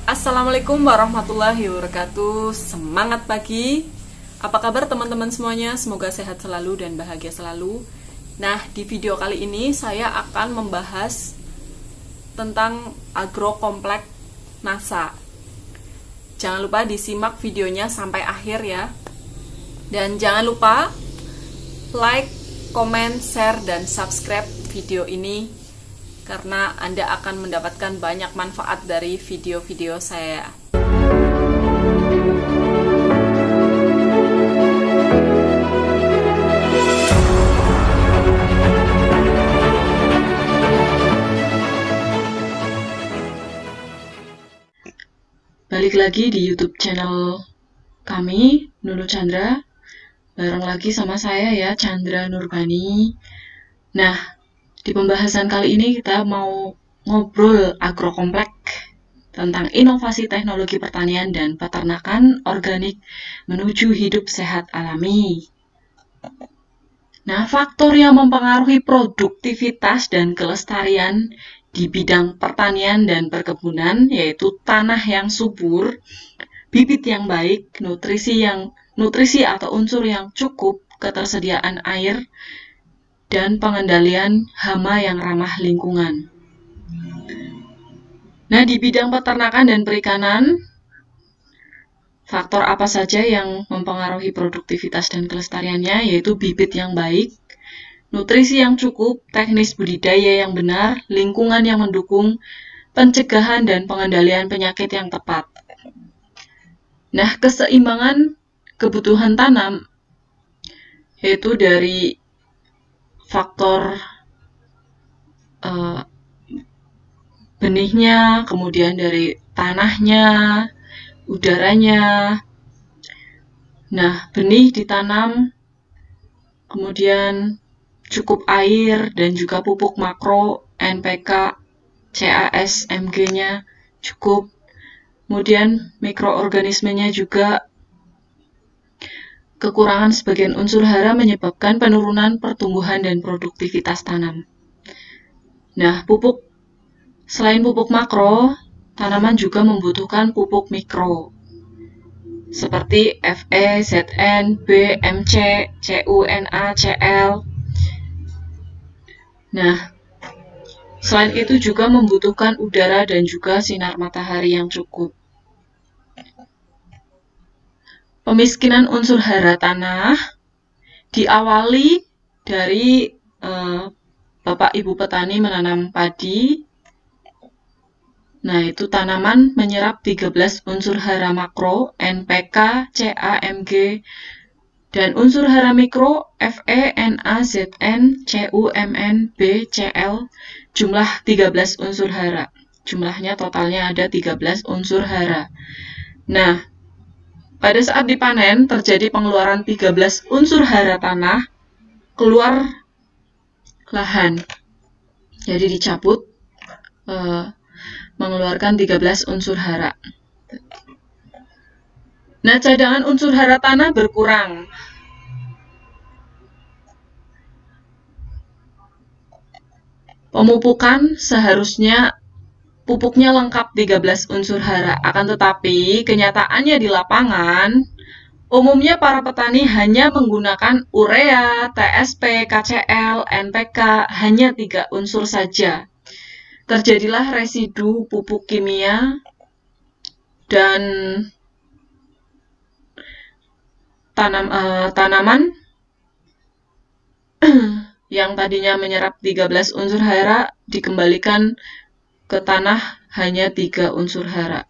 Assalamualaikum warahmatullahi wabarakatuh. Semangat pagi. Apa kabar teman-teman semuanya? Semoga sehat selalu dan bahagia selalu. Nah, di video kali ini saya akan membahas tentang agrokomplek NASA. Jangan lupa disimak videonya sampai akhir ya. Dan jangan lupa like, comment, share, dan subscribe video ini karena Anda akan mendapatkan banyak manfaat dari video-video saya. Balik lagi di YouTube channel kami, Nunu Chandra. Bareng lagi sama saya ya, Chandra Nurbani. Nah, di pembahasan kali ini kita mau ngobrol agrokomplek tentang inovasi teknologi pertanian dan peternakan organik menuju hidup sehat alami. Nah, faktor yang mempengaruhi produktivitas dan kelestarian di bidang pertanian dan perkebunan yaitu tanah yang subur, bibit yang baik, nutrisi atau unsur yang cukup, ketersediaan air, dan pengendalian hama yang ramah lingkungan. Nah, di bidang peternakan dan perikanan, faktor apa saja yang mempengaruhi produktivitas dan kelestariannya, yaitu bibit yang baik, nutrisi yang cukup, teknis budidaya yang benar, lingkungan yang mendukung, pencegahan dan pengendalian penyakit yang tepat. Nah, keseimbangan kebutuhan tanam, yaitu dari faktor benihnya, kemudian dari tanahnya, udaranya. Nah, benih ditanam, kemudian cukup air dan juga pupuk makro, NPK, CAS, MG-nya cukup. Kemudian mikroorganismenya juga kekurangan sebagian unsur hara menyebabkan penurunan pertumbuhan dan produktivitas tanam. Nah, selain pupuk makro, tanaman juga membutuhkan pupuk mikro, seperti Fe, Zn, B, Mc, Cu, Na, Cl. Nah, selain itu juga membutuhkan udara dan juga sinar matahari yang cukup. Pemiskinan unsur hara tanah diawali dari Bapak Ibu petani menanam padi. Nah, itu tanaman menyerap 13 unsur hara makro, NPK, Ca, Mg, dan unsur hara mikro, Fe, Na, Zn, Cu, Mn, B, Cl, jumlah 13 unsur hara. Jumlahnya totalnya ada 13 unsur hara. Nah, pada saat dipanen, terjadi pengeluaran 13 unsur hara tanah keluar lahan. Jadi dicabut, mengeluarkan 13 unsur hara. Nah, cadangan unsur hara tanah berkurang. Pemupukan seharusnya pupuknya lengkap 13 unsur hara, akan tetapi kenyataannya di lapangan, umumnya para petani hanya menggunakan urea, TSP, KCl, NPK, hanya 3 unsur saja. Terjadilah residu pupuk kimia dan tanaman yang tadinya menyerap 13 unsur hara dikembalikan ke tanah hanya 3 unsur hara.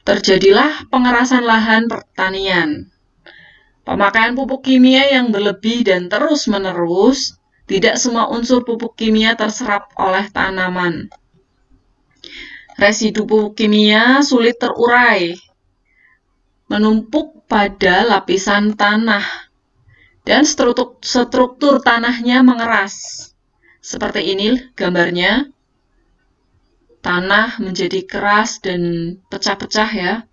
Terjadilah pengerasan lahan pertanian. Pemakaian pupuk kimia yang berlebih dan terus-menerus, tidak semua unsur pupuk kimia terserap oleh tanaman. Residu pupuk kimia sulit terurai, menumpuk pada lapisan tanah, dan struktur tanahnya mengeras. Seperti ini gambarnya. Tanah menjadi keras dan pecah-pecah ya.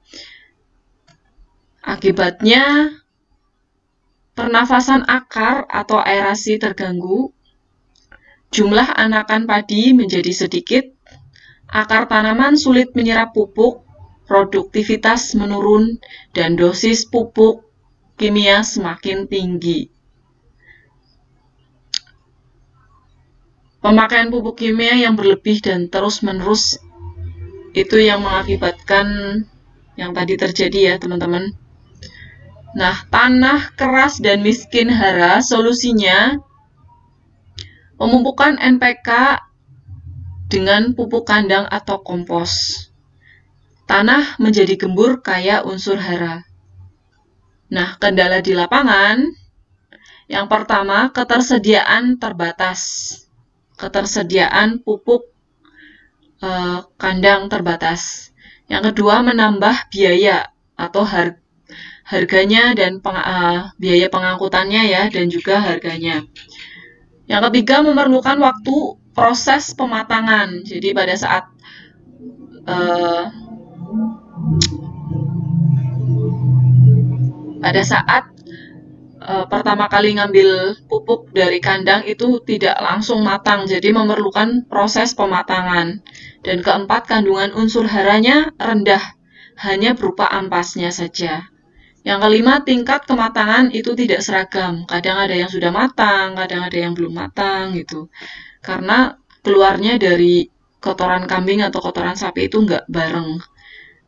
Akibatnya pernafasan akar atau aerasi terganggu, jumlah anakan padi menjadi sedikit, akar tanaman sulit menyerap pupuk, produktivitas menurun, dan dosis pupuk kimia semakin tinggi. Pemakaian pupuk kimia yang berlebih dan terus-menerus itu yang mengakibatkan yang tadi terjadi ya teman-teman. Nah, tanah keras dan miskin hara, solusinya pemupukan NPK dengan pupuk kandang atau kompos. Tanah menjadi gembur kaya unsur hara. Nah, kendala di lapangan, yang pertama ketersediaan terbatas. Ketersediaan pupuk kandang terbatas. Yang kedua, menambah biaya atau harganya dan biaya pengangkutannya ya, dan juga harganya. Yang ketiga, memerlukan waktu proses pematangan. Jadi pada saat pertama kali ngambil pupuk dari kandang itu tidak langsung matang, jadi memerlukan proses pematangan. Dan keempat, kandungan unsur haranya rendah, hanya berupa ampasnya saja. Yang kelima, tingkat kematangan itu tidak seragam, kadang ada yang sudah matang, kadang ada yang belum matang gitu. Karena keluarnya dari kotoran kambing atau kotoran sapi itu nggak bareng.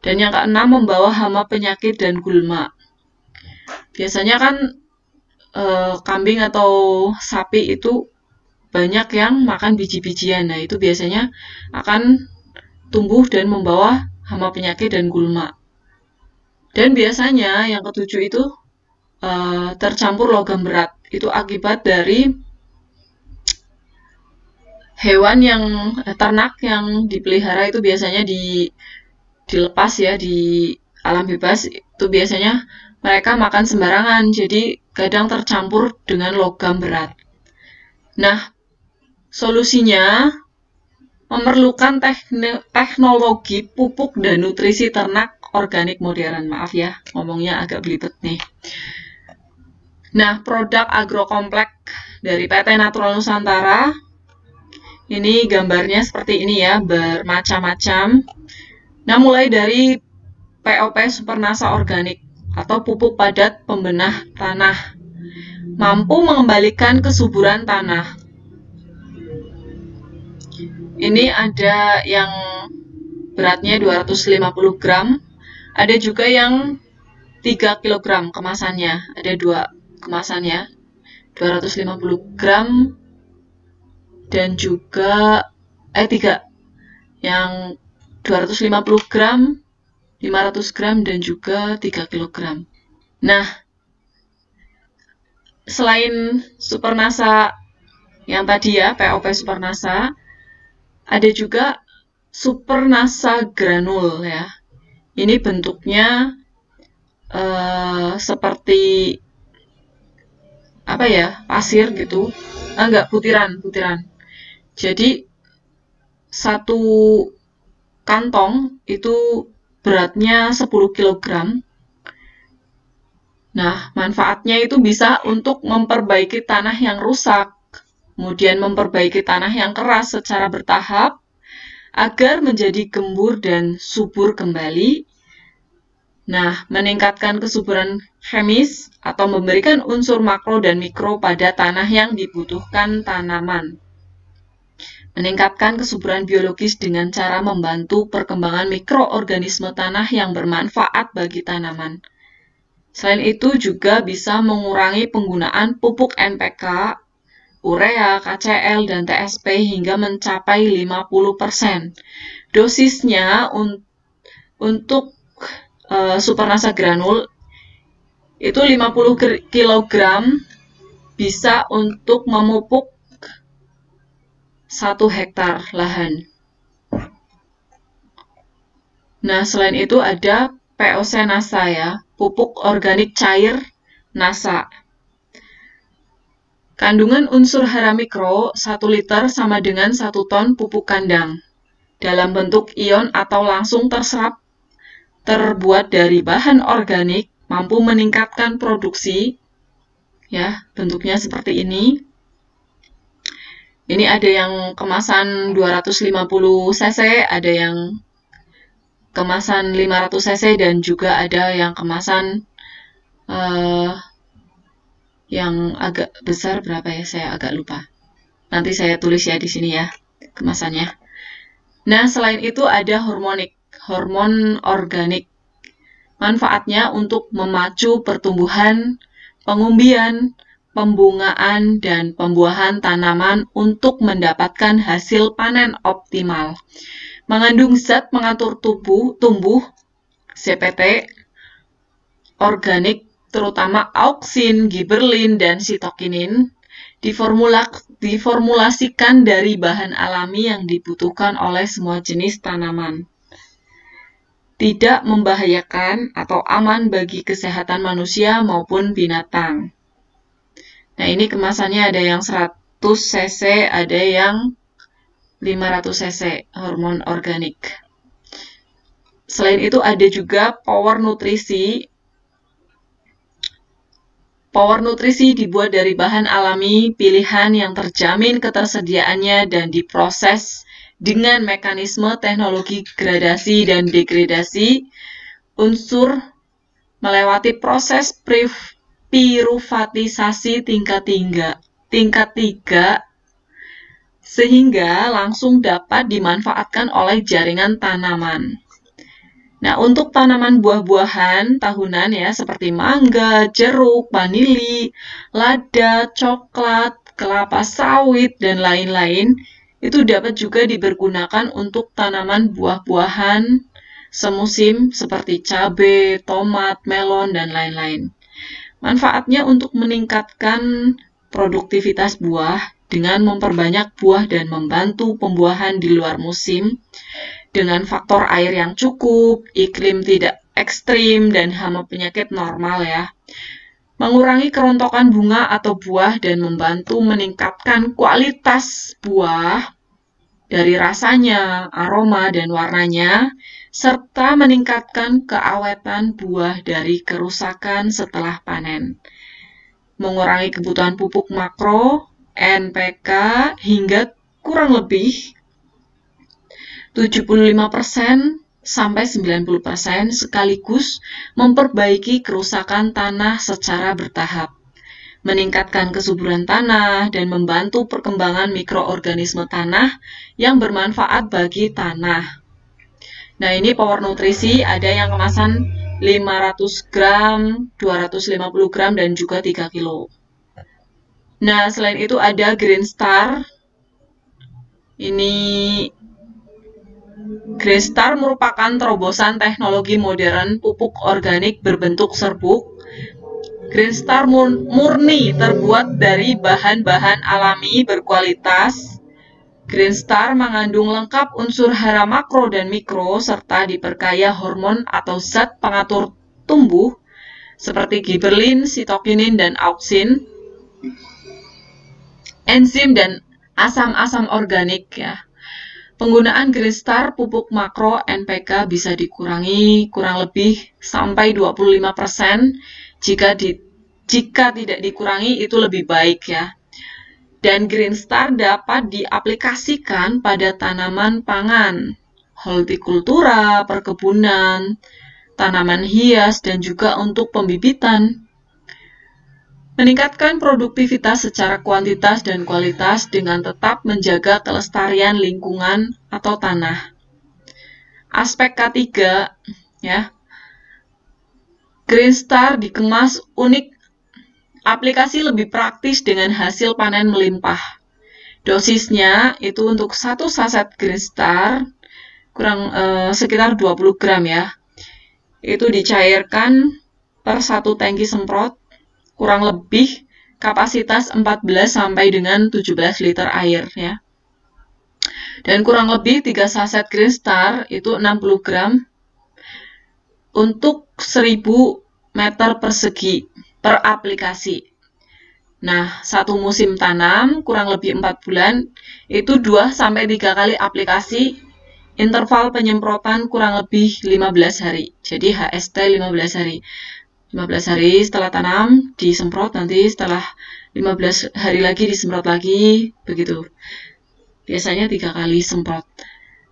Dan yang keenam, membawa hama penyakit dan gulma. Biasanya kan kambing atau sapi itu banyak yang makan biji-bijian. Nah, itu biasanya akan tumbuh dan membawa hama penyakit dan gulma. Dan biasanya yang ketujuh itu tercampur logam berat. Itu akibat dari hewan yang ternak yang dipelihara itu biasanya dilepas ya di alam bebas. Itu biasanya mereka makan sembarangan, jadi kadang tercampur dengan logam berat. Nah, solusinya memerlukan teknologi pupuk dan nutrisi ternak organik modern. Maaf ya, ngomongnya agak belibet nih. Nah, produk agrokompleks dari PT Natural Nusantara, ini gambarnya seperti ini ya, bermacam-macam. Nah, mulai dari POP Supernasa Organik atau pupuk padat pembenah tanah, mampu mengembalikan kesuburan tanah. Ini ada yang beratnya 250 gram, ada juga yang 3 kg kemasannya, ada 2 kemasannya, 250 gram dan juga 3, yang 250 gram, 500 gram dan juga 3 kg. Nah, selain Supernasa yang tadi ya, POP Supernasa, ada juga Supernasa granul ya. Ini bentuknya seperti apa ya, pasir gitu. Enggak, butiran. Jadi satu kantong itu beratnya 10 kg. Nah, manfaatnya itu bisa untuk memperbaiki tanah yang rusak, kemudian memperbaiki tanah yang keras secara bertahap agar menjadi gembur dan subur kembali. Nah, meningkatkan kesuburan chemis atau memberikan unsur makro dan mikro pada tanah yang dibutuhkan tanaman. Meningkatkan kesuburan biologis dengan cara membantu perkembangan mikroorganisme tanah yang bermanfaat bagi tanaman. Selain itu juga bisa mengurangi penggunaan pupuk NPK, urea, KCl, dan TSP hingga mencapai 50%. Dosisnya untuk Supernasa granul itu 50 kg bisa untuk memupuk 1 hektar lahan. Nah, selain itu ada POC Nasa ya, pupuk organik cair Nasa. Kandungan unsur hara mikro 1 liter sama dengan 1 ton pupuk kandang. Dalam bentuk ion atau langsung terserap, terbuat dari bahan organik, mampu meningkatkan produksi. Ya, bentuknya seperti ini. Ini ada yang kemasan 250 cc, ada yang kemasan 500 cc, dan juga ada yang kemasan yang agak besar, berapa ya, saya agak lupa. Nanti saya tulis ya di sini ya kemasannya. Nah, selain itu ada hormon organik. Manfaatnya untuk memacu pertumbuhan, pengumbian, pembungaan, dan pembuahan tanaman untuk mendapatkan hasil panen optimal. Mengandung zat pengatur tumbuh, ZPT, organik, terutama auksin, giberlin, dan sitokinin, diformulasikan dari bahan alami yang dibutuhkan oleh semua jenis tanaman. Tidak membahayakan atau aman bagi kesehatan manusia maupun binatang. Nah, ini kemasannya ada yang 100 cc, ada yang 500 cc, hormon organik. Selain itu ada juga Power Nutrisi. Power Nutrisi dibuat dari bahan alami pilihan yang terjamin ketersediaannya dan diproses dengan mekanisme teknologi gradasi dan degradasi unsur melewati proses piruvatisasi tingkat 3 sehingga langsung dapat dimanfaatkan oleh jaringan tanaman. Nah, untuk tanaman buah-buahan tahunan ya, seperti mangga, jeruk, vanili, lada, coklat, kelapa sawit, dan lain-lain, itu dapat juga dipergunakan untuk tanaman buah-buahan semusim seperti cabai, tomat, melon, dan lain-lain. Manfaatnya untuk meningkatkan produktivitas buah dengan memperbanyak buah dan membantu pembuahan di luar musim dengan faktor air yang cukup, iklim tidak ekstrim, dan hama penyakit normal ya. Mengurangi kerontokan bunga atau buah dan membantu meningkatkan kualitas buah dari rasanya, aroma, dan warnanya, serta meningkatkan keawetan buah dari kerusakan setelah panen. Mengurangi kebutuhan pupuk makro, NPK, hingga kurang lebih 75% sampai 90% sekaligus memperbaiki kerusakan tanah secara bertahap, meningkatkan kesuburan tanah, dan membantu perkembangan mikroorganisme tanah yang bermanfaat bagi tanah. Nah, ini Power Nutrisi ada yang kemasan 500 gram, 250 gram, dan juga 3 kilo. Nah, selain itu ada Green Star. Ini Green Star merupakan terobosan teknologi modern pupuk organik berbentuk serbuk. Green Star murni terbuat dari bahan-bahan alami berkualitas. Green Star mengandung lengkap unsur hara makro dan mikro serta diperkaya hormon atau zat pengatur tumbuh seperti giberlin, sitokinin, dan auksin, enzim, dan asam-asam organik ya. Penggunaan Green Star pupuk makro NPK bisa dikurangi kurang lebih sampai 25%. Jika tidak dikurangi itu lebih baik ya. Dan Green Star dapat diaplikasikan pada tanaman pangan, hortikultura, perkebunan, tanaman hias, dan juga untuk pembibitan. Meningkatkan produktivitas secara kuantitas dan kualitas dengan tetap menjaga kelestarian lingkungan atau tanah. Aspek ketiga, ya. Green Star dikemas unik, aplikasi lebih praktis dengan hasil panen melimpah. Dosisnya itu untuk 1 saset Green Star sekitar 20 gram ya. Itu dicairkan per 1 tangki semprot. Kurang lebih kapasitas 14 sampai dengan 17 liter air ya. Dan kurang lebih 3 saset Green Star itu 60 gram untuk 1000 meter persegi per aplikasi. Nah, satu musim tanam kurang lebih 4 bulan itu 2 sampai 3 kali aplikasi, interval penyemprotan kurang lebih 15 hari. Jadi HST 15 hari. 15 hari setelah tanam disemprot, nanti setelah 15 hari lagi disemprot lagi, begitu. Biasanya 3 kali semprot.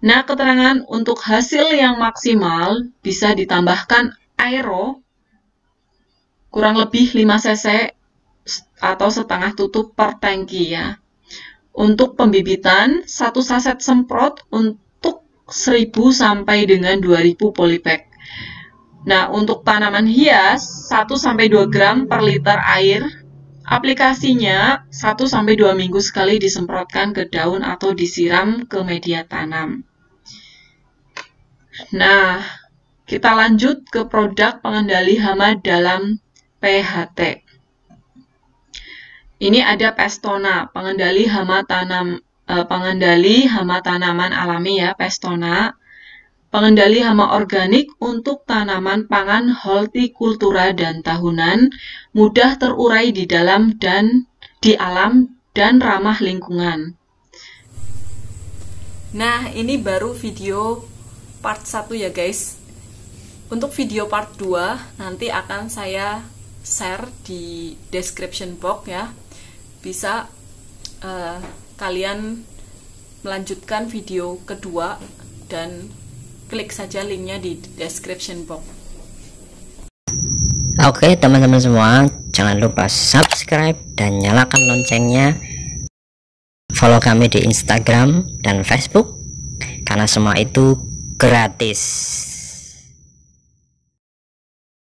Nah, keterangan untuk hasil yang maksimal bisa ditambahkan aero kurang lebih 5 cc atau setengah tutup per tangki ya. Untuk pembibitan, 1 saset semprot untuk 1000 sampai dengan 2000 polybag. Nah, untuk tanaman hias 1-2 gram per liter air. Aplikasinya 1-2 minggu sekali disemprotkan ke daun atau disiram ke media tanam. Nah, kita lanjut ke produk pengendali hama dalam PHT. Ini ada Pestona, pengendali hama tanaman alami ya, Pestona. Pengendali hama organik untuk tanaman pangan hortikultura dan tahunan, mudah terurai di dalam dan di alam dan ramah lingkungan. Nah, ini baru video part 1 ya guys. Untuk video part 2 nanti akan saya share di description box ya. Bisa kalian melanjutkan video kedua dan klik saja linknya di description box. Oke teman-teman semua, jangan lupa subscribe dan nyalakan loncengnya. Follow kami di Instagram dan Facebook karena semua itu gratis.